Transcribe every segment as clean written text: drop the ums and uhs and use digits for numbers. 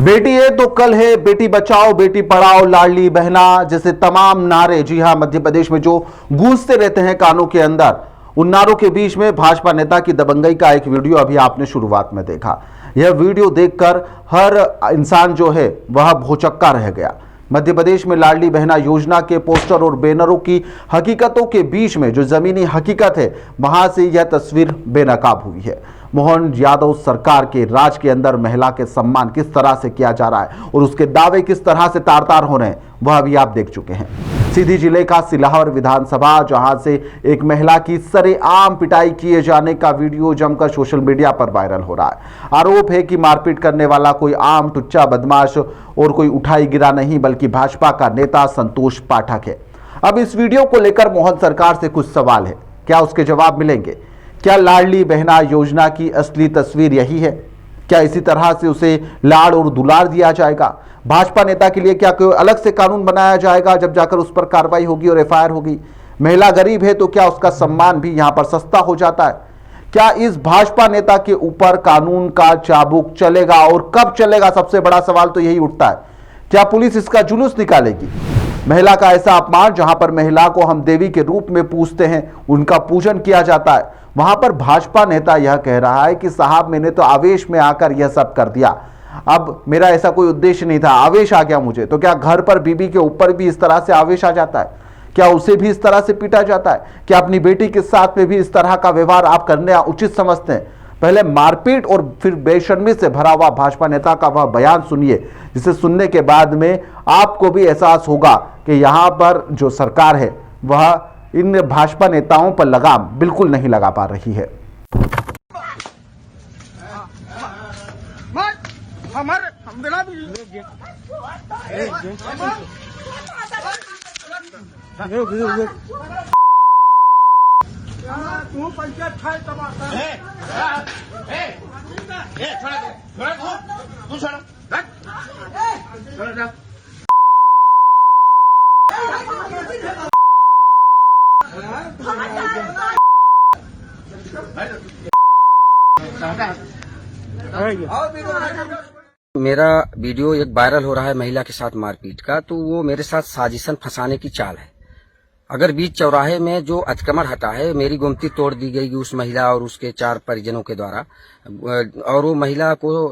बेटी है तो कल है, बेटी बचाओ बेटी पढ़ाओ, लाडली बहना जैसे तमाम नारे, जी हां, मध्य प्रदेश में जो गूंजते रहते हैं कानों के अंदर, उन नारों के बीच में भाजपा नेता की दबंगई का एक वीडियो अभी आपने शुरुआत में देखा। यह वीडियो देखकर हर इंसान जो है वह भौचक्का रह गया। मध्य प्रदेश में लाडली बहना योजना के पोस्टर और बैनरों की हकीकतों के बीच में जो जमीनी हकीकत है, वहां से यह तस्वीर बेनकाब हुई है। मोहन यादव सरकार के राज के अंदर महिला के सम्मान किस तरह से किया जा रहा है और उसके दावे किस तरह से तार तार हो रहे हैं, वह अभी आप देख चुके हैं। सीधी जिले का सिलावर विधानसभा, जहां से एक महिला की सरेआम पिटाई किए जाने का वीडियो जमकर सोशल मीडिया पर वायरल हो रहा है। आरोप है कि मारपीट करने वाला कोई आम टुच्चा बदमाश और कोई उठाई गिरा नहीं, बल्कि भाजपा का नेता संतोष पाठक है। अब इस वीडियो को लेकर मोहन सरकार से कुछ सवाल है, क्या उसके जवाब मिलेंगे? क्या लाडली बहना योजना की असली तस्वीर यही है? क्या इसी तरह से उसे लाड़ और दुलार दिया जाएगा? भाजपा नेता के लिए क्या कोई अलग से कानून बनाया जाएगा जब जाकर उस पर कार्रवाई होगी और एफआईआर होगी? महिला गरीब है तो क्या उसका सम्मान भी यहां पर सस्ता हो जाता है? क्या इस भाजपा नेता के ऊपर कानून का चाबुक चलेगा और कब चलेगा? सबसे बड़ा सवाल तो यही उठता है। क्या पुलिस इसका जुलूस निकालेगी? महिला का ऐसा अपमान, जहां पर महिला को हम देवी के रूप में पूजते हैं, उनका पूजन किया जाता है, वहां पर भाजपा नेता यह कह रहा है कि साहब मैंने तो आवेश में आकर यह सब कर दिया, अब मेरा ऐसा कोई उद्देश्य नहीं था, आवेश आ गया मुझे। तो क्या घर पर बीबी के ऊपर भी इस तरह से आवेश आ जाता है? क्या उसे भी इस तरह से पीटा जाता है? क्या अपनी बेटी के साथ में भी इस तरह का व्यवहार आप करने उचित समझते हैं? पहले मारपीट और फिर बेशर्मी से भरा हुआ भाजपा नेता का वह बयान सुनिए, जिसे सुनने के बाद में आपको भी एहसास होगा कि यहां पर जो सरकार है वह इन भाजपा नेताओं पर लगाम बिल्कुल नहीं लगा पा रही है। मेरा वीडियो एक वायरल हो रहा है महिला के साथ मारपीट का, तो वो मेरे साथ साजिशन फंसाने की चाल है। अगर बीच चौराहे में जो अतिक्रमण हटा है, मेरी गुमती तोड़ दी गई उस महिला और उसके 4 परिजनों के द्वारा, और वो महिला को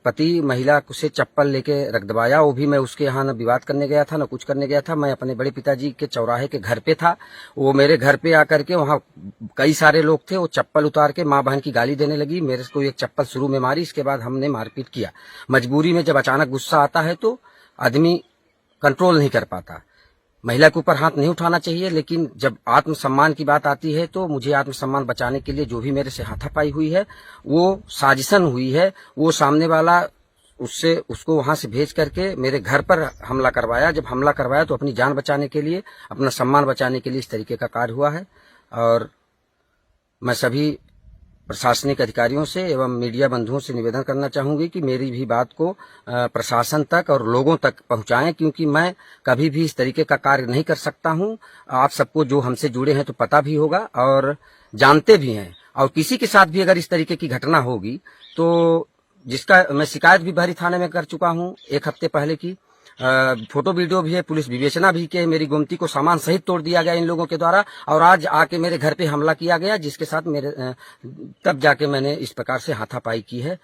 पति महिला से चप्पल लेके रख दबाया। वो भी मैं उसके यहाँ न विवाद करने गया था न कुछ करने गया था, मैं अपने बड़े पिताजी के चौराहे के घर पे था। वो मेरे घर पे आकर के, वहाँ कई सारे लोग थे, वो चप्पल उतार के माँ बहन की गाली देने लगी। मेरे को एक चप्पल शुरू में मारी, इसके बाद हमने मारपीट किया। मजबूरी में जब अचानक गुस्सा आता है तो आदमी कंट्रोल नहीं कर पाता। महिला के ऊपर हाथ नहीं उठाना चाहिए, लेकिन जब आत्मसम्मान की बात आती है तो मुझे आत्मसम्मान बचाने के लिए जो भी मेरे से हाथापाई हुई है वो साजिशन हुई है। वो सामने वाला उसको वहां से भेज करके मेरे घर पर हमला करवाया। जब हमला करवाया तो अपनी जान बचाने के लिए, अपना सम्मान बचाने के लिए इस तरीके का कार्य हुआ है। और मैं सभी प्रशासनिक अधिकारियों से एवं मीडिया बंधुओं से निवेदन करना चाहूंगी कि मेरी भी बात को प्रशासन तक और लोगों तक पहुंचाएं, क्योंकि मैं कभी भी इस तरीके का कार्य नहीं कर सकता हूं। आप सबको जो हमसे जुड़े हैं तो पता भी होगा और जानते भी हैं, और किसी के साथ भी अगर इस तरीके की घटना होगी तो जिसका मैं शिकायत भी बहरी थाने में कर चुका हूं 1 हफ्ते पहले की। फोटो वीडियो भी है, पुलिस विवेचना भी की। मेरी गुमती को सामान सहित तोड़ दिया गया इन लोगों के द्वारा, और आज आके मेरे घर पे हमला किया गया, जिसके साथ मेरे तब जाके मैंने इस प्रकार से हाथापाई की है।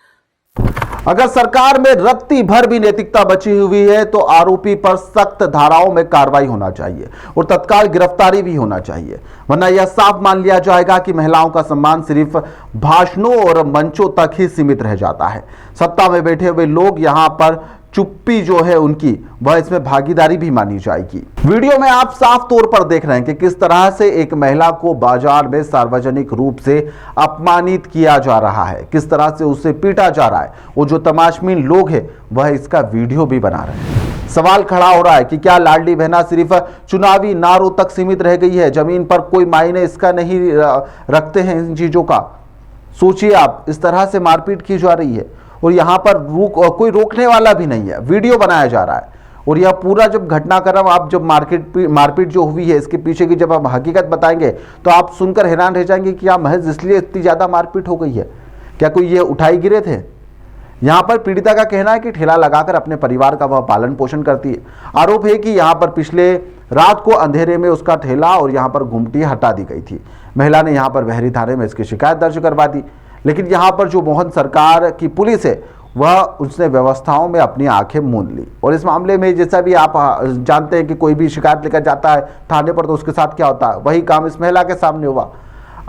अगर सरकार में रत्ती भर भी नैतिकता बची हुई है तो आरोपी पर सख्त धाराओं में कार्रवाई होना चाहिए और तत्काल गिरफ्तारी भी होना चाहिए, वरना यह साफ मान लिया जाएगा कि महिलाओं का सम्मान सिर्फ भाषणों और मंचों तक ही सीमित रह जाता है। सत्ता में बैठे हुए लोग यहां पर चुप्पी जो है उनकी, वह इसमें भागीदारी भी मानी जाएगी। वीडियो में आप साफ तौर पर देख रहे हैं कि किस तरह से एक महिला को बाजार में सार्वजनिक रूप से अपमानित किया जा रहा है, किस तरह से उसे पीटा जा रहा है। वो जो तमाशबीन लोग हैं वह इसका वीडियो भी बना रहे हैं। सवाल खड़ा हो रहा है कि क्या लाडली बहना सिर्फ चुनावी नारों तक सीमित रह गई है? जमीन पर कोई मायने इसका नहीं रखते हैं इन चीजों का? सोचिए आप, इस तरह से मारपीट की जा रही है और यहाँ पर कोई रोकने वाला भी नहीं है। वीडियो बनाया जा रहा है और यह पूरा जब घटनाक्रम आप जब मारपीट जो हुई है इसके पीछे की जब आप हकीकत बताएंगे तो आप सुनकर हैरान रह जाएंगे कि क्या महज इसलिए इतनी ज़्यादा मारपीट हो गई है? क्या कोई ये उठाई गिरे थे? यहाँ पर पीड़िता का कहना है कि ठेला लगाकर अपने परिवार का वह पालन पोषण करती है। आरोप है कि यहाँ पर पिछले रात को अंधेरे में उसका ठेला और यहाँ पर घुमटी हटा दी गई थी। महिला ने यहाँ पर बहरी थाने में इसकी शिकायत दर्ज करवा दी, लेकिन यहाँ पर जो मोहन सरकार की पुलिस है वह उसने व्यवस्थाओं में अपनी आंखें मूंद ली। और इस मामले में जैसा भी आप जानते हैं कि कोई भी शिकायत लेकर जाता है थाने पर तो उसके साथ क्या होता है, वही काम इस महिला के सामने हुआ।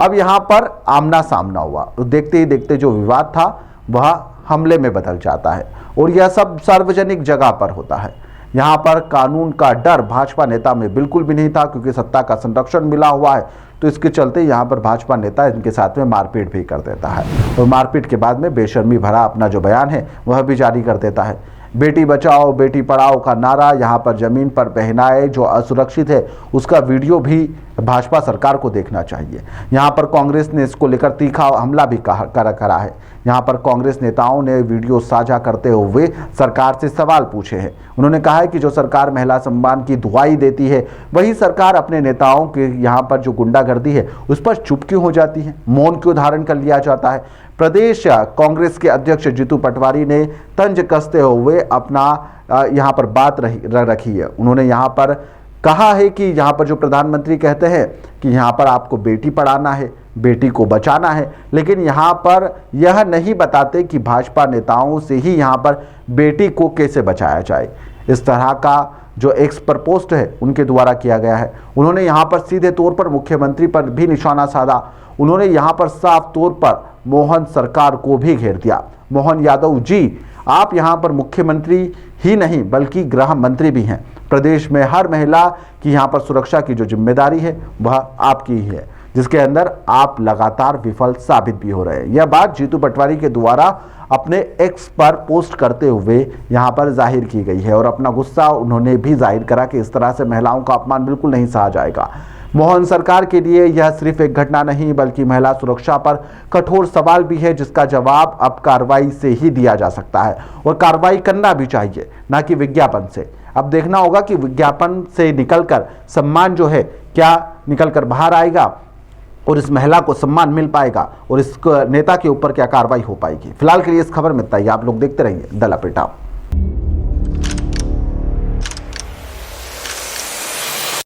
अब यहाँ पर आमना सामना हुआ तो देखते ही देखते जो विवाद था वह हमले में बदल जाता है और यह सब सार्वजनिक जगह पर होता है। यहाँ पर कानून का डर भाजपा नेता में बिल्कुल भी नहीं था, क्योंकि सत्ता का संरक्षण मिला हुआ है, तो इसके चलते यहाँ पर भाजपा नेता इनके साथ में मारपीट भी कर देता है और मारपीट के बाद में बेशर्मी भरा अपना जो बयान है वह भी जारी कर देता है। बेटी बचाओ बेटी पढ़ाओ का नारा यहाँ पर जमीन पर बहनाएं जो असुरक्षित है उसका वीडियो भी भाजपा सरकार को देखना चाहिए। यहाँ पर कांग्रेस ने इसको लेकर तीखा हमला भी करा है। यहाँ पर कांग्रेस नेताओं ने वीडियो साझा करते हुए सरकार से सवाल पूछे हैं। उन्होंने कहा है कि जो सरकार महिला सम्मान की दुहाई देती है वही सरकार अपने नेताओं के यहाँ पर जो गुंडागर्दी है उस पर चुप क्यों हो जाती है, मौन क्यों धारण कर लिया जाता है। प्रदेश कांग्रेस के अध्यक्ष जीतू पटवारी ने तंज कसते हुए अपना यहाँ पर बात रखी है। उन्होंने यहाँ पर कहा है कि यहाँ पर जो प्रधानमंत्री कहते हैं कि यहाँ पर आपको बेटी पढ़ाना है, बेटी को बचाना है, लेकिन यहाँ पर यह नहीं बताते कि भाजपा नेताओं से ही यहाँ पर बेटी को कैसे बचाया जाए। इस तरह का जो एक्स पर पोस्ट है उनके द्वारा किया गया है। उन्होंने यहाँ पर सीधे तौर पर मुख्यमंत्री पर भी निशाना साधा। उन्होंने यहाँ पर साफ तौर पर मोहन सरकार को भी घेर दिया। मोहन यादव जी, आप यहाँ पर मुख्यमंत्री ही नहीं बल्कि गृह मंत्री भी हैं। प्रदेश में हर महिला की यहाँ पर सुरक्षा की जो जिम्मेदारी है वह आपकी ही है, जिसके अंदर आप लगातार विफल साबित भी हो रहे हैं। यह बात जीतू पटवारी के द्वारा अपने एक्स पर पोस्ट करते हुए यहाँ पर जाहिर की गई है और अपना गुस्सा उन्होंने भी जाहिर करा कि इस तरह से महिलाओं का अपमान बिल्कुल नहीं सहा जाएगा। मोहन सरकार के लिए यह सिर्फ एक घटना नहीं बल्कि महिला सुरक्षा पर कठोर सवाल भी है, जिसका जवाब अब कार्रवाई से ही दिया जा सकता है और कार्रवाई करना भी चाहिए, ना कि विज्ञापन से। अब देखना होगा कि विज्ञापन से निकलकर सम्मान जो है क्या निकलकर बाहर आएगा और इस महिला को सम्मान मिल पाएगा और इस नेता के ऊपर क्या कार्रवाई हो पाएगी। फिलहाल के लिए इस खबर में इतना ही। आप लोग देखते रहिए द लपेटा।